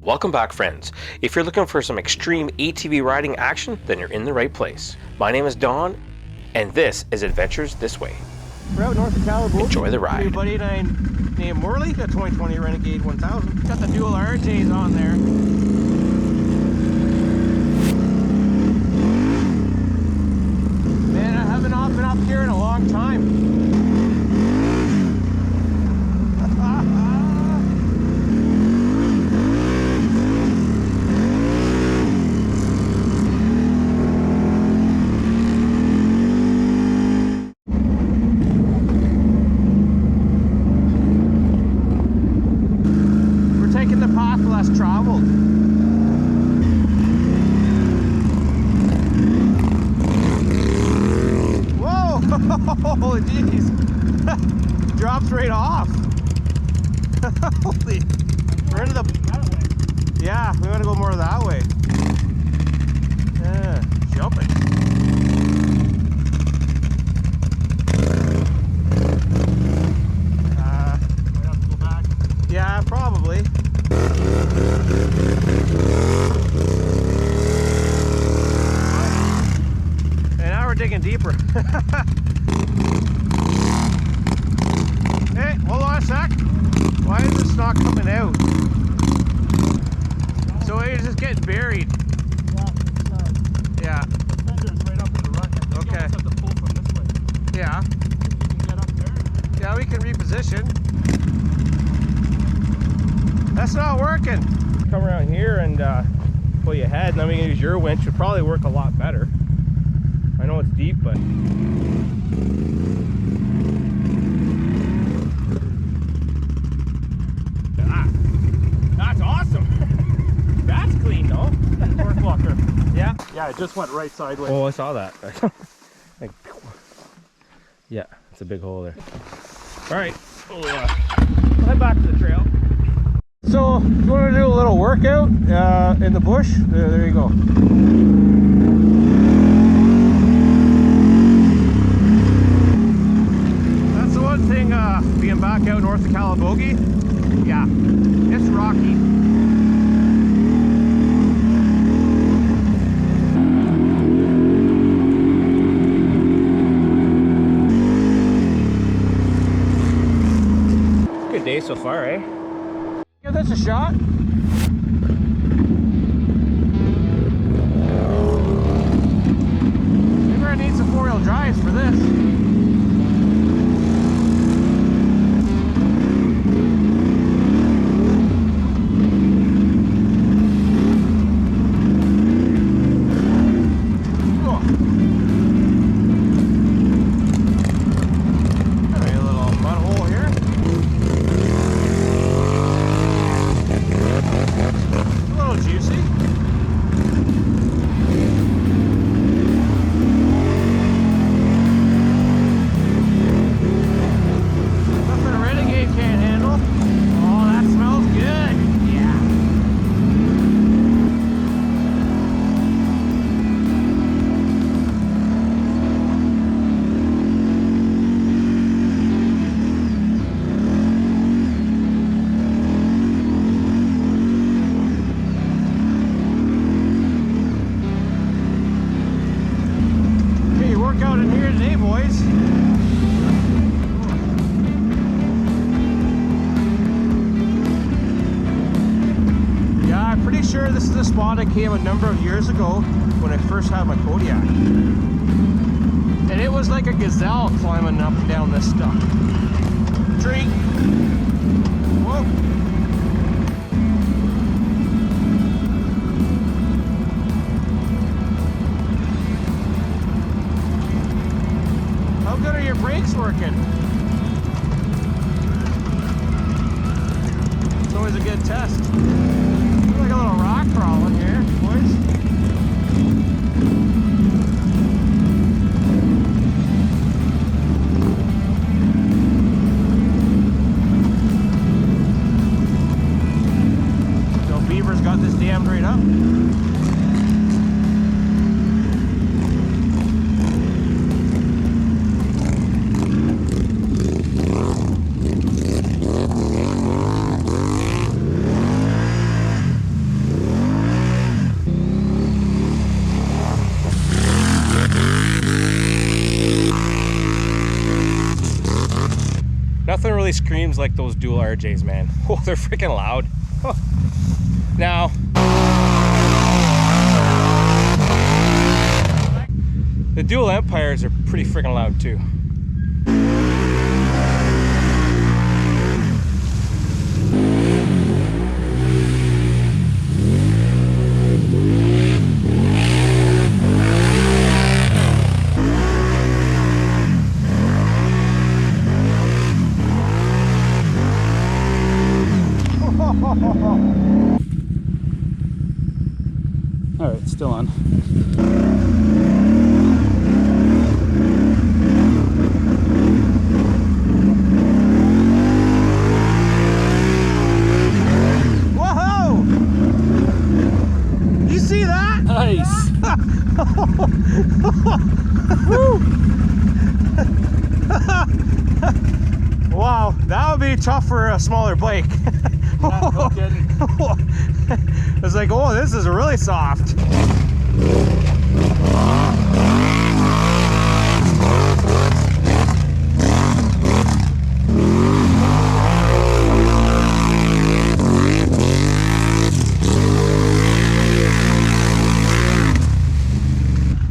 Welcome back, friends. If you're looking for some extreme ATV riding action, then you're in the right place. My name is Don, and this is Adventures This Way. We're out north of Calabogie. Enjoy the ride. Hey, buddy and I named Morley, got 2020 Renegade 1000. Got the dual RJs on there. Man, I haven't been up here in a long time. Traveled. Whoa! Jeez! Drops right off. Holy! We're into the. Yeah, we want to go more that way. Yeah, jumping. Might have to go back. Yeah, probably. And now we're digging deeper. Hey, hold on a sec. Why is this not coming out? So it's just getting buried. Yeah. The fender's right up in the rut. I think you almost have to pull from this way. Yeah. You can get up there. Yeah, we can reposition. That's not working. Come around here and pull you ahead, and then we can use your winch. Would probably work a lot better. I know it's deep, but that's awesome. That's clean though. Torque blocker. Yeah. Yeah, it just went right sideways. Oh, I saw that. Like, yeah, it's a big hole there. All right, we'll head back to the trail. So, if you want to do a little workout in the bush, there you go. That's the one thing, being back out north of Calabogie. Yeah, it's rocky. Good day so far, eh? Give this a shot. Maybe I need some four-wheel drives for this. This is the spot I came a number of years ago when I first had my Kodiak. And it was like a gazelle climbing up and down this stuff. Tree. Whoa. How good are your brakes working? It's always a good test. Like a little rock crawling here, boys. So Beaver's got this dammed right up. definitely screams like those dual RJs, man. Oh, they're freaking loud. Oh. Now, the dual Empires are pretty freaking loud too. All right, still on. Whoa! You see that? Nice. Wow, that would be tough for a smaller bike. Yeah, no kidding. It's like, oh, this is really soft.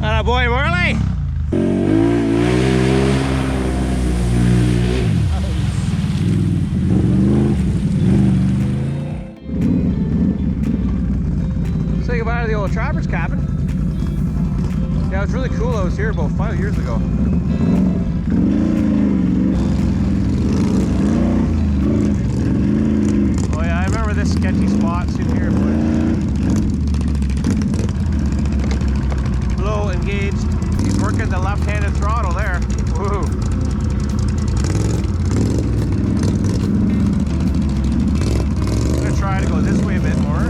Atta boy, Marley. Say goodbye to the old trapper's cabin. Yeah, it was really cool. I was here about 5 years ago. Oh yeah, I remember this sketchy spot sitting here. Low engaged. He's working the left-handed throttle there. Woo! I'm gonna try to go this way a bit more.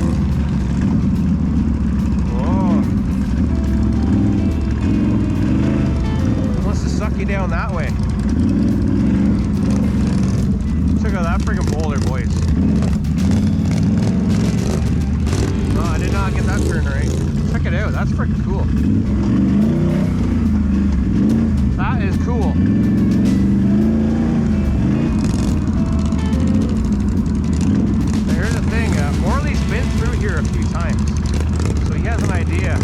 You down that way. Check out that friggin' boulder, boys. Oh, I did not get that turn right. Check it out, that's freaking cool. That is cool. Now here's the thing, Morley's been through here a few times, so he has an idea.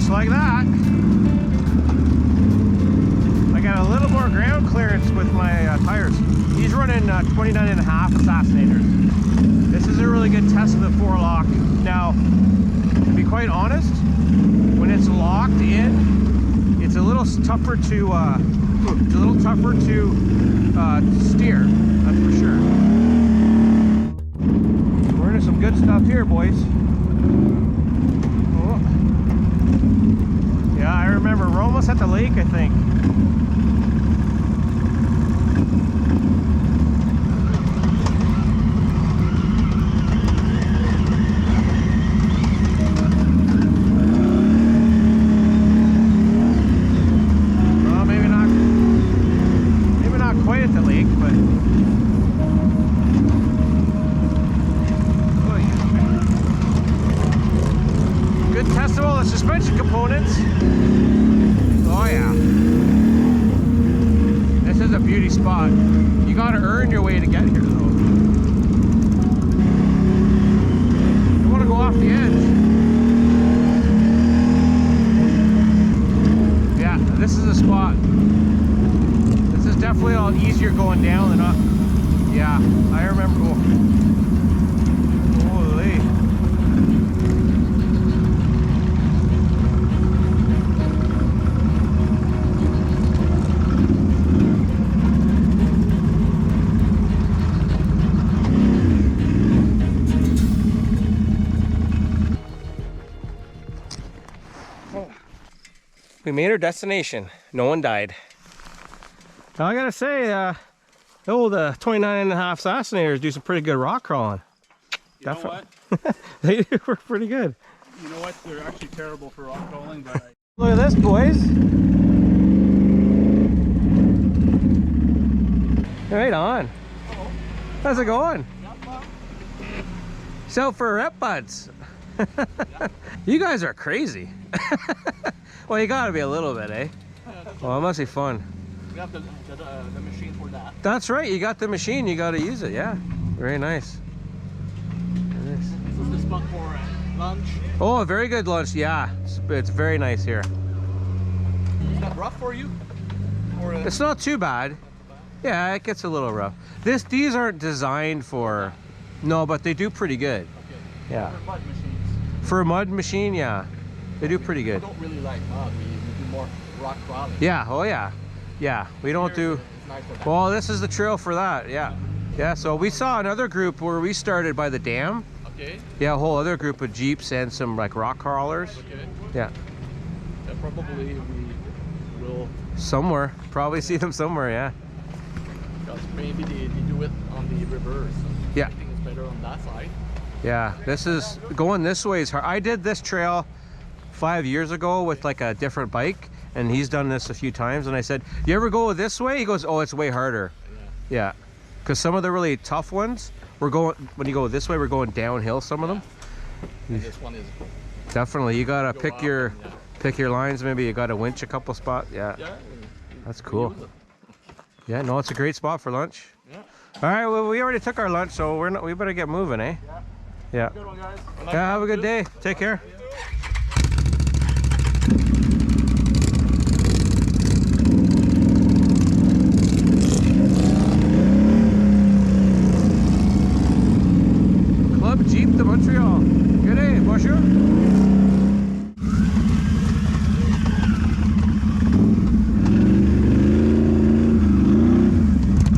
Like that. I got a little more ground clearance with my tires. He's running 29.5 Assassinators. This is a really good test of the 4-lock. Now, to be quite honest, when it's locked in, it's a little tougher to steer. That's for sure. We're into some good stuff here, boys. Yeah, I remember we're almost at the lake, I think. Well, maybe not quite at the lake, but good test of all the suspension components. Oh yeah. This is a beauty spot. You gotta earn your way to get here though. You wanna go off the edge. Yeah, this is a spot. This is definitely a lot easier going down than up. Yeah, I remember. Holy. We made our destination. No one died. I gotta say, the old 29.5 Assassinators do some pretty good rock crawling. You know what? They work pretty good. You know what? They're actually terrible for rock crawling, but Look at this, boys. Right on. Hello. How's it going? Yeah, So for rep buds. You guys are crazy. Well, you gotta be a little bit, eh? Well, it must be fun. we have the machine for that. That's right, you got the machine, you gotta use it, yeah. Very nice. Very nice. This is the spot for lunch. Oh, a very good lunch, yeah. It's very nice here. Is that rough for you? Or It's not too bad. Yeah, it gets a little rough. These aren't designed for, no, but they do pretty good. okay. Yeah. For mud machines. For a mud machine, yeah, they do pretty I good. don't really like mud. We do more rock crawling. Yeah, oh yeah. Yeah, we don't do, It's nice for that. well, this is the trail for that, yeah. Yeah, so we saw another group where we started by the dam. Okay. Yeah, a whole other group of Jeeps and some like rock crawlers. Okay. Yeah, Yeah, probably we will. somewhere. Probably see them somewhere, yeah. Because maybe they do it on the reverse. Yeah. I think it's better on that side. Yeah, this is, going this way is hard. I did this trail 5 years ago with like a different bike, and he's done this a few times, and I said, you ever go this way? He goes, oh, it's way harder. Yeah, because some of the really tough ones, we're going, when you go this way, we're going downhill, some of them. And this one is. Definitely, you gotta Go pick up your and, pick your lines. Maybe you gotta winch a couple spots. Yeah, yeah. that's we cool. use it. Yeah, no, it's a great spot for lunch. Yeah. All right, well, we already took our lunch, so we better get moving, eh? Yeah. Good one, guys. Yeah, have a good day. Take care. Club Jeep de Montreal. Good day, bonjour.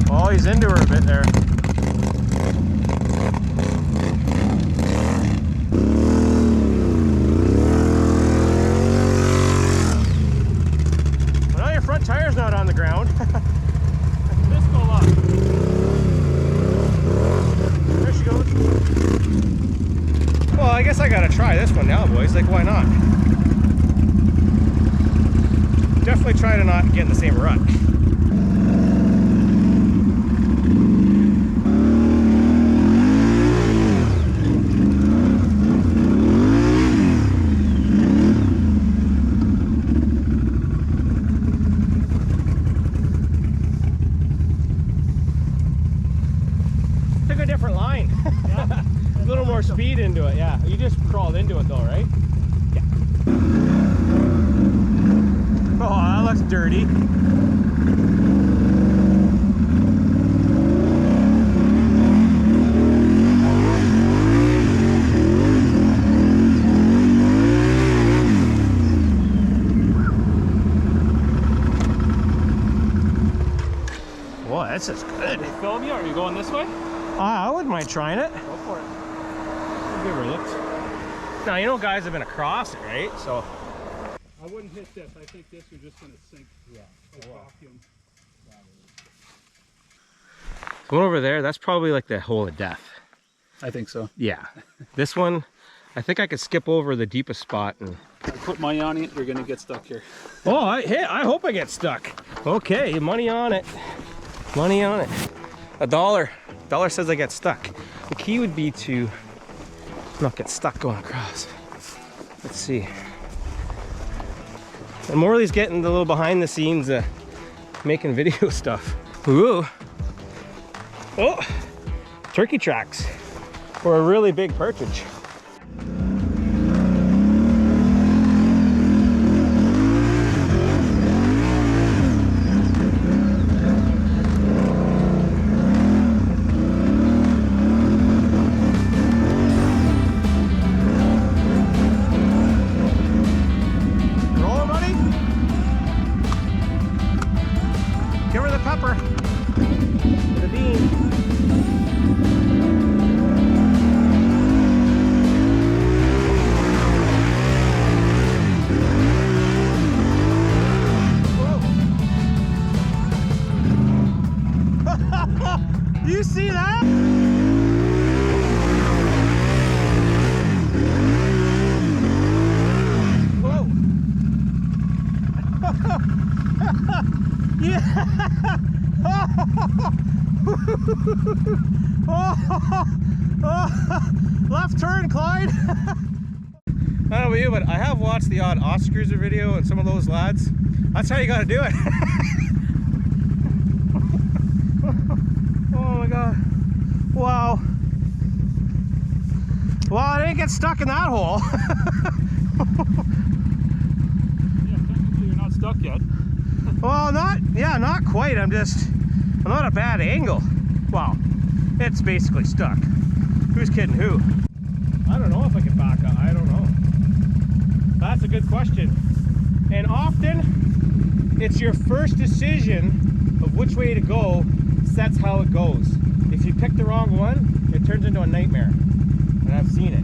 Oh, he's into her a bit there. Well, your front tire's not on the ground. Let's go up. There she goes. Well, I guess I gotta try this one now, boys. Like, why not? Definitely try to not get in the same rut. Took a different line. Yeah. A little more speed into it, yeah. You just crawled into it though, right? Yeah. Oh, that looks dirty. Boy, this is good. They film you? Are you going this way? I wouldn't mind trying it. Go for it. Give her a look. Now, you know guys have been across it, right? So, I wouldn't hit this. I think this you're just going to sink. Yeah. Vacuum. the one over there, that's probably like the hole of death. I think so. Yeah. This one, I think I could skip over the deepest spot and... I put money on it. You're going to get stuck here. Oh, hey, I hope I get stuck. Okay, money on it. Money on it. $1. $1 says I get stuck. The key would be to not get stuck going across. Let's see. And Morley's getting the little behind the scenes making video stuff. Ooh. Oh, turkey tracks for a really big partridge. Left turn, Clyde. I don't know about you, but I have watched the odd Oscar Cruiser video and some of those lads. That's how you gotta do it. Oh my god. Wow. Well, I didn't get stuck in that hole. Yeah, technically you're not stuck yet. Well, not quite. I'm not a bad angle. Well, it's basically stuck. Who's kidding who? I don't know if I can back up. I don't know. That's a good question. And often, it's your first decision of which way to go sets how it goes. If you pick the wrong one, it turns into a nightmare. And I've seen it.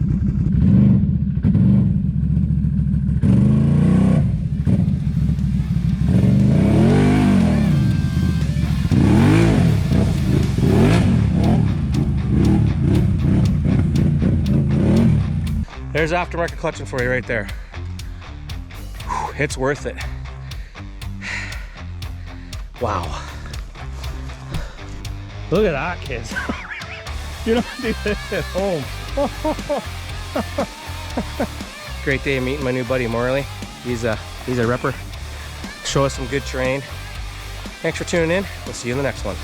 There's aftermarket clutching for you right there. Whew, it's worth it. Wow. Look at that, kids. You don't do this at home. Great day meeting my new buddy Morley. He's a ripper. Show us some good terrain. Thanks for tuning in. We'll see you in the next one.